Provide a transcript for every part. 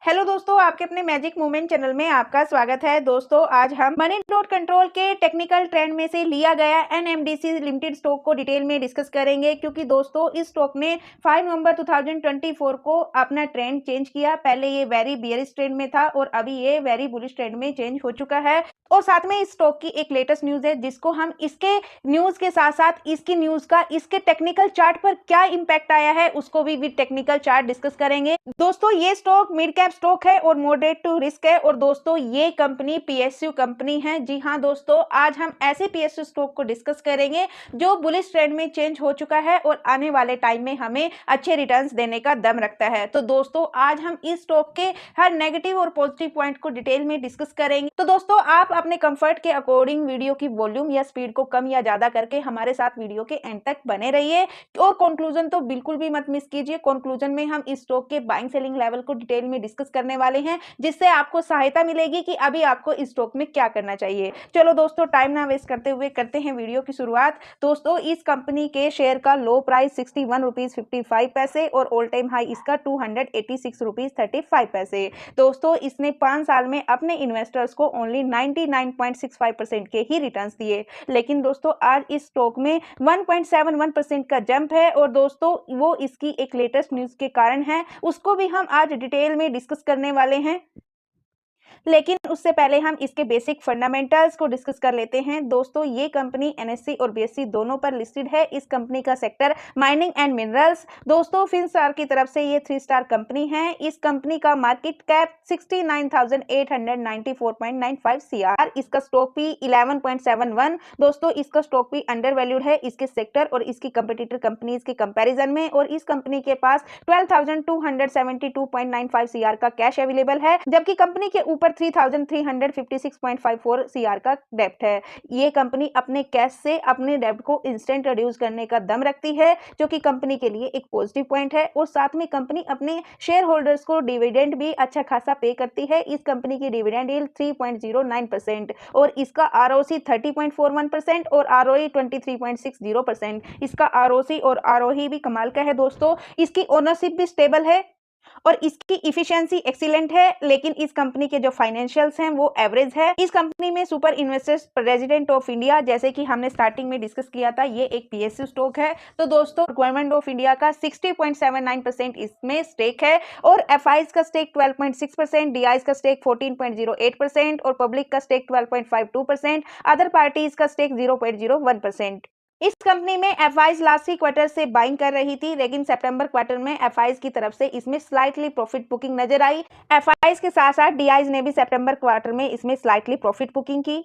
Hello दोस्तों, आपके अपने मैजिक मूवमेंट चैनल में आपका स्वागत है। दोस्तों, आज हम मनी डॉट कंट्रोल के टेक्निकल ट्रेंड में से लिया गया एनएमडीसी लिमिटेड स्टॉक को डिटेल में डिस्कस करेंगे, क्योंकि दोस्तों इस स्टॉक ने 5 नवंबर 2024 को अपना ट्रेंड चेंज किया। पहले ये वेरी बियरिश ट्रेंड में था और अभी ये वेरी बुलिश ट्रेंड में चेंज हो चुका है। और साथ में इस स्टॉक की एक लेटेस्ट न्यूज है, जिसको हम इसके न्यूज के साथ साथ इसकी न्यूज का इसके टेक्निकल चार्ट पर क्या इंपैक्ट आया है उसको भी विद टेक्निकल चार्ट डिस्कस करेंगे। दोस्तों, ये स्टॉक मिड कैप स्टॉक है और मॉडरेट टू रिस्क है। और दोस्तों, ये कंपनी पीएसयू कंपनी है। जी हाँ दोस्तों, आज हम ऐसे पीएसयू स्टॉक को डिस्कस करेंगे जो बुलिश ट्रेंड में चेंज हो चुका है और आने वाले टाइम में हमें अच्छे रिटर्न्स देने का दम रखता है। तो दोस्तों, आज हम इस स्टॉक के हर नेगेटिव और पॉजिटिव पॉइंट को डिटेल में डिस्कस करेंगे। तो दोस्तों, आप अपने कंफर्ट के अकॉर्डिंग वीडियो की वॉल्यूम या स्पीड को कम या ज्यादा करके हमारे साथ वीडियो के एंड तक बने रहिए। और कंक्लूजन तो बिल्कुल भी मत मिस कीजिए। कंक्लूजन में हम इस स्टॉक के बाइंग सेलिंग लेवल को डिटेल में डिस्कस करने वाले हैं, जिससे आपको सहायता मिलेगी कि अभी आपको इस स्टॉक में क्या करना चाहिए। चलो दोस्तों, टाइम ना वेस्ट करते हुए करते हैं वीडियो की शुरुआत। दोस्तों, इस कंपनी के शेयर का लो प्राइस 61 रुपीज 55 पैसे और ऑल टाइम हाई इसका 286 रुपीज 35 पैसे। दोस्तों, इसने 5 साल में अपने इन्वेस्टर्स को ओनली 99.65% के ही रिटर्न्स दिए। लेकिन दोस्तों, आज इस स्टॉक में 1.71% का जंप है और दोस्तों वो इसकी एक लेटेस्ट न्यूज के कारण है, उसको भी हम आज डिटेल में डिस्कस करने वाले हैं। लेकिन उससे पहले हम इसके बेसिक फंडामेंटल्स को डिस्कस कर लेते हैं। दोस्तों, ये कंपनी एनएससी और बीएससी दोनों पर लिस्टेड है। इस कंपनी का सेक्टर माइनिंग एंड मिनरल्स। दोस्तों, फिनस्टार की तरफ से ये 3 स्टार कंपनी है। इस कंपनी का मार्केट कैप 69,894.95 सीआर। इसका स्टॉक भी 11.71। दोस्तों, इसका स्टॉक भी अंडर वैल्यूड है इसके सेक्टर और इसकी कंपटीटर कंपनीज के कंपैरिजन में। और इस कंपनी के पास 12,272.95 सीआर का कैश अवेलेबल है, जबकि कंपनी के ऊपर 3,356.54 सीआर का डेब्ट है। ये कंपनी अपने कैश से अपने डेब्ट को इंस्टेंट रिड्यूस करने का दम रखती है, जो कि कंपनी के लिए एक पॉजिटिव पॉइंट है। और साथ में कंपनी अपने शेयर होल्डर्स को डिविडेंड भी अच्छा खासा पे करती है। इस कंपनी की डिविडेंड यील्ड 3.09% और इसका आरओसी 30.41% और आरओई 23.60%। इसका आरओसी और आरओई भी कमाल का है दोस्तों। इसकी ओनरशिप भी स्टेबल है और इसकी इफिशिएंसी एक्सीलेंट है। लेकिन इस कंपनी के जो फाइनेंशियल्स हैं वो एवरेज है। इस कंपनी में super investors president of India, जैसे कि हमने स्टार्टिंग में डिस्कस किया था, ये एक पीएसयू स्टॉक है। तो दोस्तों, गवर्नमेंट ऑफ इंडिया का 60.79% इसमें स्टेक है और एफआईज का स्टेक 12.6%, डीआईज का स्टेक 14.08% और पब्लिक का स्टेक 12.52%, अदर पार्टीज का स्टेक 0.01%। इस कंपनी में एफआईज लास्ट ही क्वार्टर से बाइंग कर रही थी, लेकिन सितंबर क्वार्टर में एफआईज की तरफ से इसमें स्लाइटली प्रॉफिट बुकिंग नजर आई। एफआईज के साथ साथ डीआईज ने भी सितंबर क्वार्टर में इसमें स्लाइटली प्रॉफिट बुकिंग की।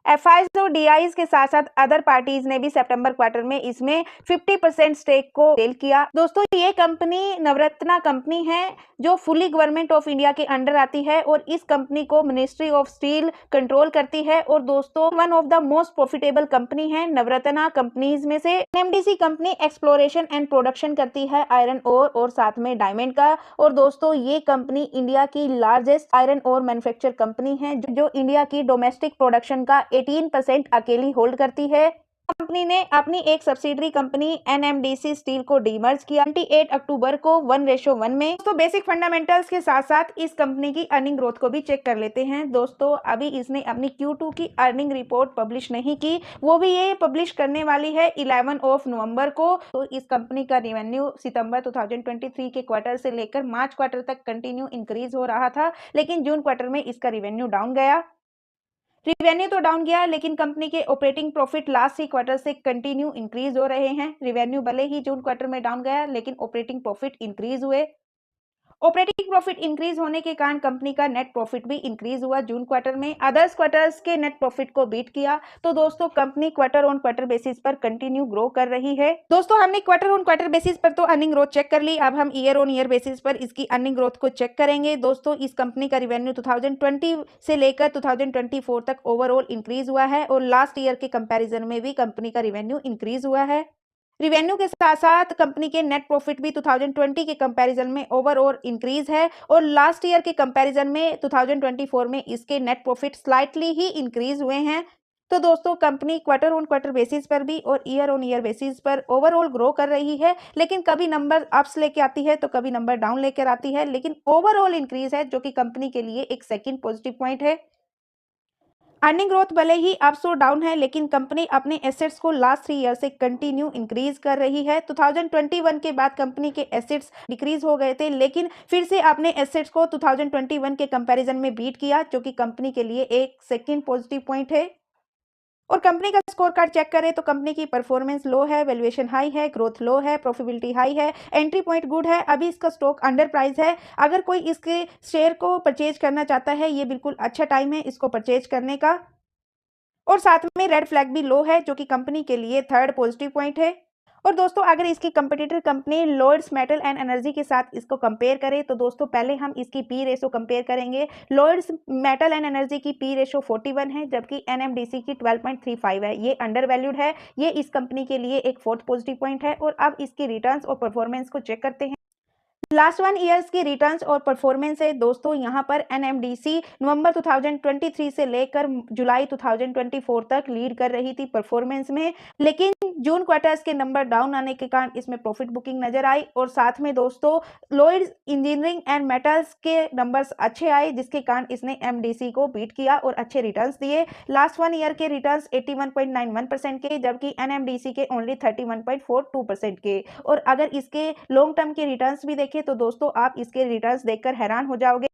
एफआईज और डीआईज के साथ साथ अदर पार्टीज ने भी सितंबर क्वार्टर में इसमें 50% स्टेक को सेल किया। दोस्तों, ये कंपनी नवरत्ना कंपनी है जो फुली गवर्नमेंट ऑफ इंडिया के अंडर आती है और इस कंपनी को मिनिस्ट्री ऑफ स्टील कंट्रोल करती है। और दोस्तों, one of the most profitable company है नवरत्ना कंपनीज में से। NMDC company exploration and production करती है आयरन ओर और साथ में डायमंड का। और दोस्तों, ये कंपनी इंडिया की largest iron ore manufacture company है, जो इंडिया की डोमेस्टिक प्रोडक्शन का 18% अकेली होल्ड करती है। कंपनी ने अपनी एक सब्सिडरी कंपनी एनएमडीसी स्टील को डीमर्ज किया 28 अक्टूबर को 1:1 में। तो बेसिक फंडामेंटल्स के साथ साथ इस कंपनी की अर्निंग ग्रोथ को भी चेक कर लेते हैं। दोस्तों, अभी इसने अपनी Q2 की अर्निंग रिपोर्ट पब्लिश नहीं की, वो भी ये पब्लिश करने वाली है 11 नवंबर को। तो इस कंपनी का रेवेन्यू सितंबर 2023 के क्वार्टर से लेकर मार्च क्वार्टर तक कंटिन्यू इंक्रीज हो रहा था, लेकिन जून क्वार्टर में इसका रेवेन्यू डाउन गया। रिवेन्यू तो डाउन गया, लेकिन कंपनी के ऑपरेटिंग प्रॉफिट लास्ट ही क्वार्टर से कंटिन्यू इंक्रीज हो रहे हैं। रिवेन्यू भले ही जून क्वार्टर में डाउन गया, लेकिन ऑपरेटिंग प्रॉफिट इंक्रीज हुए। ऑपरेटिंग प्रॉफिट इंक्रीज होने के कारण कंपनी का नेट प्रॉफिट भी इंक्रीज हुआ जून क्वार्टर में। अदर्स क्वार्टर्स के नेट प्रॉफिट को बीट किया। तो दोस्तों, company quarter on quarter basis पर कंटिन्यू ग्रो कर रही है। दोस्तों, हमने क्वार्टर ऑन क्वार्टर बेसिस पर तो अर्निंग ग्रोथ चेक कर ली, अब हम ईयर ऑन ईयर बेसिस पर इसकी अर्निंग ग्रोथ को चेक करेंगे। दोस्तों, इस कंपनी का रिवेन्यू 2020 से लेकर 2024 तक ओवरऑल इंक्रीज हुआ है और लास्ट ईयर के कंपैरिजन में भी कंपनी का रिवेन्यू इंक्रीज हुआ है। रिवेन्यू के साथ साथ कंपनी के नेट प्रॉफिट भी 2020 के कंपैरिजन में ओवरऑल इंक्रीज है और लास्ट ईयर के कंपैरिजन में 2024 में इसके नेट प्रॉफिट स्लाइटली ही इंक्रीज हुए हैं। तो दोस्तों company quarter on quarter basis पर भी और ईयर ऑन ईयर बेसिस पर ओवरऑल ग्रो कर रही है, लेकिन कभी नंबर अप्स लेके आती है तो कभी नंबर डाउन लेकर आती है, लेकिन ओवरऑल इंक्रीज है जो कि कंपनी के लिए एक सेकंड पॉजिटिव पॉइंट है। अर्निंग ग्रोथ भले ही अप्स और डाउन है, लेकिन कंपनी अपने एसेट्स को लास्ट 3 ईयर से कंटिन्यू इंक्रीज कर रही है। 2021 के बाद कंपनी के एसेट्स डिक्रीज हो गए थे, लेकिन फिर से अपने एसेट्स को 2021 के कंपैरिजन में बीट किया, जो कि कंपनी के लिए एक सेकंड पॉजिटिव पॉइंट है। और कंपनी का स्कोर कार्ड चेक करें तो कंपनी की परफॉर्मेंस लो है, वैल्यूएशन हाई है, ग्रोथ लो है, प्रॉफिटेबिलिटी हाई है, एंट्री पॉइंट गुड है। अभी इसका स्टॉक अंडर प्राइस है। अगर कोई इसके शेयर को परचेज करना चाहता है, ये बिल्कुल अच्छा टाइम है इसको परचेज करने का। और साथ में रेड फ्लैग भी लो है, जो कि कंपनी के लिए थर्ड पॉजिटिव पॉइंट है। और दोस्तों अगर इसकी competitor company Lloyds Metal and Energy के साथ इसको कंपेयर करें तो दोस्तों पहले हम इसकी पी रेशो कंपेयर करेंगे। लॉयड्स मेटल एंड एनर्जी की पी रेशो 41 है, जबकि एनएमडीसी की 12.35 है। ये अंडर वैल्यूड है। ये इस कंपनी के लिए एक फोर्थ पॉजिटिव पॉइंट है। और अब इसकी रिटर्न्स और परफॉर्मेंस को चेक करते हैं। लास्ट 1 ईयर्स की रिटर्न्स और परफॉर्मेंस है दोस्तों। यहाँ पर एनएमडीसी नवंबर 2023 से लेकर जुलाई 2024 तक लीड कर रही थी परफॉर्मेंस में, लेकिन जून क्वार्टर्स के नंबर डाउन आने के कारण इसमें प्रॉफिट बुकिंग नजर आई। और साथ में दोस्तों लॉयड्स इंजीनियरिंग एंड मेटल्स के नंबर्स अच्छे आए, जिसके कारण इसने एमडीसी को बीट किया और अच्छे रिटर्न्स दिए। लास्ट 1 ईयर के रिटर्न्स 81.91% के, जबकि एनएमडीसी के ओनली 31.42% के। और अगर इसके लॉन्ग टर्म के रिटर्न्स भी देखें तो दोस्तों आप इसके रिटर्न्स देखकर हैरान हो जाओगे।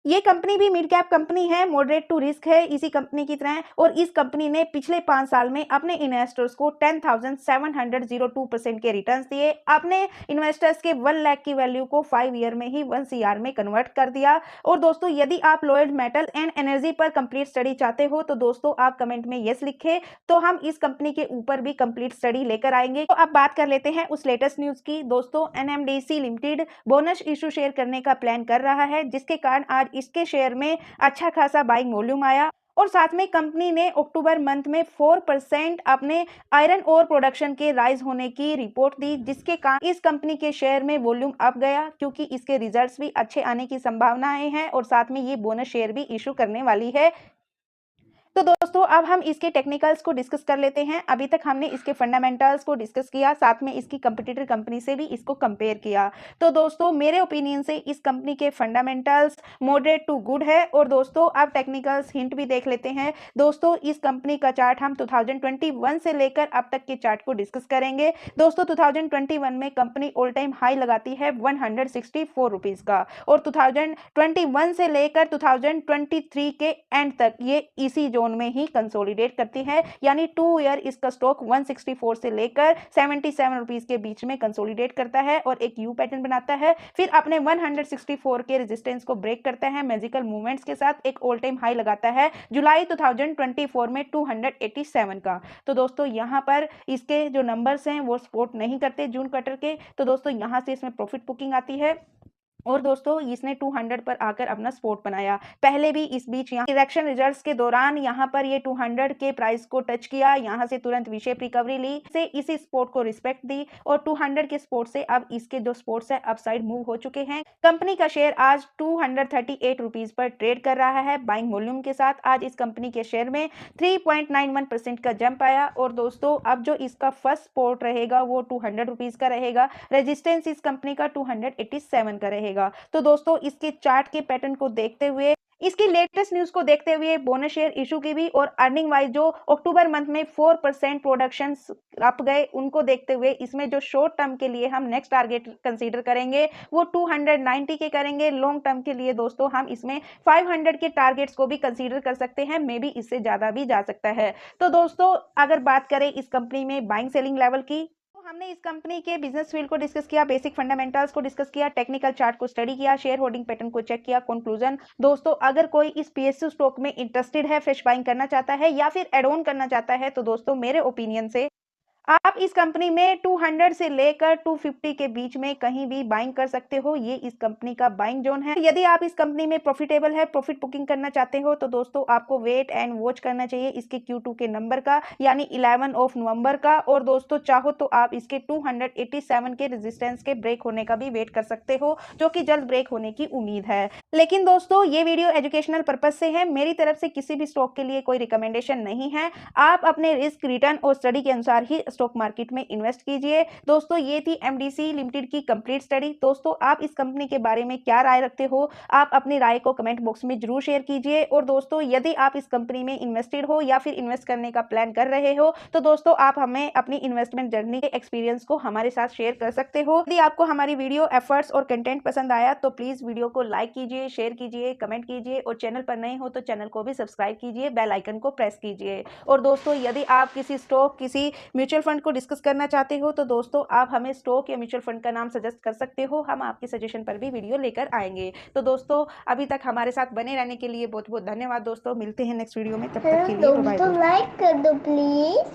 ये कंपनी भी मिड कैप कंपनी है, मॉडरेट टू रिस्क है इसी कंपनी की तरह। और इस कंपनी ने पिछले 5 साल में अपने इन्वेस्टर्स को 10,702% के रिटर्न्स दिए। अपने इन्वेस्टर्स के 1 लाख की वैल्यू को 5 ईयर में ही 1 सीआर में कन्वर्ट कर दिया। और दोस्तों यदि आप लॉयड मेटल एंड एनर्जी पर कंप्लीट स्टडी चाहते हो तो दोस्तों आप कमेंट में यस लिखें, तो हम इस कंपनी के ऊपर भी कंप्लीट स्टडी लेकर आएंगे। तो अब बात कर लेते हैं उस लेटेस्ट न्यूज की। दोस्तों NMDC limited bonus issue share करने का प्लान कर रहा है, जिसके कारण आज इसके शेयर में अच्छा खासा बाइंग वॉल्यूम आया। और साथ में कंपनी ने अक्टूबर मंथ में 4% अपने आयरन ओर प्रोडक्शन के राइज होने की रिपोर्ट दी, जिसके कारण इस कंपनी के शेयर में वॉल्यूम अप गया, क्योंकि इसके रिजल्ट्स भी अच्छे आने की संभावनाएं हैं। और साथ में ये बोनस शेयर भी इशू करने वाली है। तो दोस्तों अब हम इसके टेक्निकल्स को डिस्कस कर लेते हैं। अभी तक हमने इसके फंडामेंटल्स को डिस्कस किया, साथ में इसकी कंपटीटर कंपनी से भी इसको कंपेयर किया। तो दोस्तों मेरे ओपिनियन से इस कंपनी के फंडामेंटल्स मॉडरेट टू गुड है। और दोस्तों अब टेक्निकल्स हिंट भी देख लेते हैं। दोस्तों इस कंपनी का चार्ट हम 2021 से लेकर अब तक के चार्ट को डिस्कस करेंगे। दोस्तों 2021 में कंपनी ऑल टाइम हाई लगाती है 164 रुपीज का, और 2021 से लेकर 2023 के एंड तक ये इसी जोन में ही कंसोलिडेट करती है, यानी 2 ईयर इसका स्टॉक 164 से लेकर 77 रुपीज के बीच में कंसोलिडेट करता है और एक यू पैटर्न बनाता है। फिर अपने 164 के रेजिस्टेंस को ब्रेक करता है मैजिकल मूवमेंट्स के साथ, एक ऑल टाइम हाई लगाता है जुलाई 2024 में 287 का। तो दोस्तों यहाँ पर इसके जो नंबर्स हैं वो सपोर्ट नहीं करते जून क्वार्टर के, तो दोस्तों यहाँ से इसमें प्रॉफिट बुकिंग आती है। और दोस्तों इसने 200 पर आकर अपना सपोर्ट बनाया। पहले भी इस बीच यहाँ इलेक्शन रिजल्ट्स के दौरान यहाँ पर ये 200 के प्राइस को टच किया, यहाँ से तुरंत वी शेप रिकवरी ली, से इसी सपोर्ट को रिस्पेक्ट दी। और 200 के सपोर्ट से अब इसके जो सपोर्ट्स है अपसाइड मूव हो चुके हैं। कंपनी का शेयर आज 238 रुपीज पर ट्रेड कर रहा है बाइंग वॉल्यूम के साथ। आज इस कंपनी के शेयर में 3.91% का जंप आया। और दोस्तों अब जो इसका फर्स्ट सपोर्ट रहेगा वो 200 रुपीज का रहेगा। रेजिस्टेंस इस कंपनी का 287 का रहेगा। तो दोस्तों इसके चार्ट के पैटर्न को देखते हुए, इसकी लेटेस्ट न्यूज को देखते हुए, बोनस शेयर इशू की भी और अर्निंग वाइज जो अक्टूबर मंथ में 4% प्रोडक्शन अप गए, उनको देखते हुए इसमें जो शॉर्ट टर्म के लिए हम नेक्स्ट टारगेट कंसीडर करेंगे वो 290 के करेंगे। लॉन्ग टर्म के लिए दोस्तों हम इसमें 500 के टारगेट्स को भी कंसीडर कर सकते हैं, मे बी इससे ज्यादा भी जा सकता है। तो दोस्तों अगर बात करें इस कंपनी में बाइंग सेलिंग लेवल की, हमने इस कंपनी के बिजनेस फील्ड को डिस्कस किया, बेसिक फंडामेंटल्स को डिस्कस किया, टेक्निकल चार्ट को स्टडी किया, शेयर होल्डिंग पैटर्न को चेक किया। कंक्लूजन दोस्तों अगर कोई इस पीएसयू स्टॉक में इंटरेस्टेड है, फ्रेश बाइंग करना चाहता है या फिर एड ऑन करना चाहता है, तो दोस्तों मेरे ओपिनियन से आप इस कंपनी में 200 से लेकर 250 के बीच में कहीं भी बाइंग कर सकते हो। ये इस कंपनी का बाइंग जोन है। यदि आप इस कंपनी में प्रॉफिटेबल है, प्रॉफिट बुकिंग करना चाहते हो तो दोस्तों आपको वेट एंड वॉच करना चाहिए इसके Q2 के नंबर का, यानी 11 ऑफ नवंबर का। और दोस्तों चाहो तो आप इसके 287 के रेजिस्टेंस के ब्रेक होने का भी वेट कर सकते हो, जो कि जल्द ब्रेक होने की उम्मीद है। लेकिन दोस्तों ये वीडियो एजुकेशनल पर्पज से है, मेरी तरफ से किसी भी स्टॉक के लिए कोई रिकमेंडेशन नहीं है। आप अपने रिस्क, रिटर्न और स्टडी के अनुसार ही स्टॉक मार्केट में इन्वेस्ट कीजिए। दोस्तों ये थी एमडीसी लिमिटेड की कंप्लीट स्टडी। दोस्तों आप इस कंपनी के बारे में क्या राय रखते हो, आप अपनी राय को कमेंट बॉक्स में जरूर शेयर कीजिए। और दोस्तों यदि आप इस कंपनी में इन्वेस्टेड हो या फिर इन्वेस्ट करने का प्लान कर रहे हो तो दोस्तों आप हमें अपनी इन्वेस्टमेंट जर्नी के एक्सपीरियंस को हमारे साथ शेयर कर सकते हो। यदि आपको हमारी वीडियो एफर्ट्स और कंटेंट पसंद आया तो प्लीज वीडियो को लाइक कीजिए, शेयर कीजिए, कमेंट कीजिए और चैनल पर नए हो तो चैनल को भी सब्सक्राइब कीजिए, बेल आइकन को प्रेस कीजिए। और दोस्तों यदि आप किसी स्टॉक, किसी म्यूचुअल फंड को डिस्कस करना चाहते हो तो दोस्तों आप हमें स्टॉक या म्यूचुअल फंड का नाम सजेस्ट कर सकते हो, हम आपके सजेशन पर भी वीडियो लेकर आएंगे। तो दोस्तों अभी तक हमारे साथ बने रहने के लिए बहुत बहुत धन्यवाद दोस्तों। मिलते हैं नेक्स्ट वीडियो में, तब तक के लिए बाय बाय। दोस्तों लाइक कर दो प्लीज।